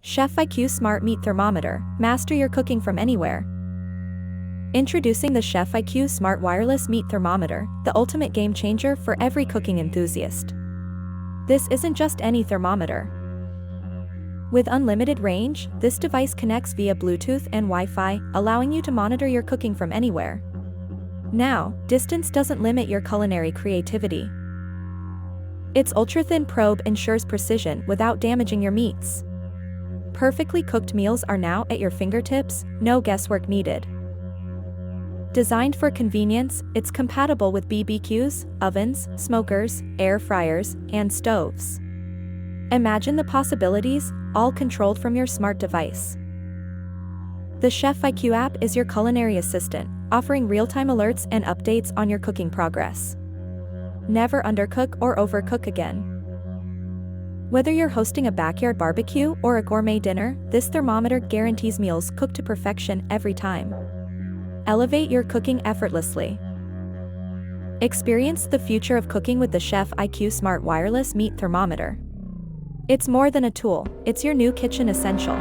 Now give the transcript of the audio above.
Chef IQ Smart Meat Thermometer. Master your cooking from anywhere. Introducing the Chef IQ Smart Wireless Meat Thermometer, the ultimate game changer for every cooking enthusiast. This isn't just any thermometer. With unlimited range, this device connects via Bluetooth and Wi-Fi, allowing you to monitor your cooking from anywhere. Now, distance doesn't limit your culinary creativity. Its ultra-thin probe ensures precision without damaging your meats. Perfectly cooked meals are now at your fingertips, no guesswork needed. Designed for convenience, it's compatible with BBQs, ovens, smokers, air fryers, and stoves. Imagine the possibilities, all controlled from your smart device. The Chef IQ app is your culinary assistant, offering real-time alerts and updates on your cooking progress. Never undercook or overcook again. Whether you're hosting a backyard barbecue or a gourmet dinner, this thermometer guarantees meals cooked to perfection every time. Elevate your cooking effortlessly. Experience the future of cooking with the Chef IQ Smart Wireless Meat Thermometer. It's more than a tool, it's your new kitchen essential.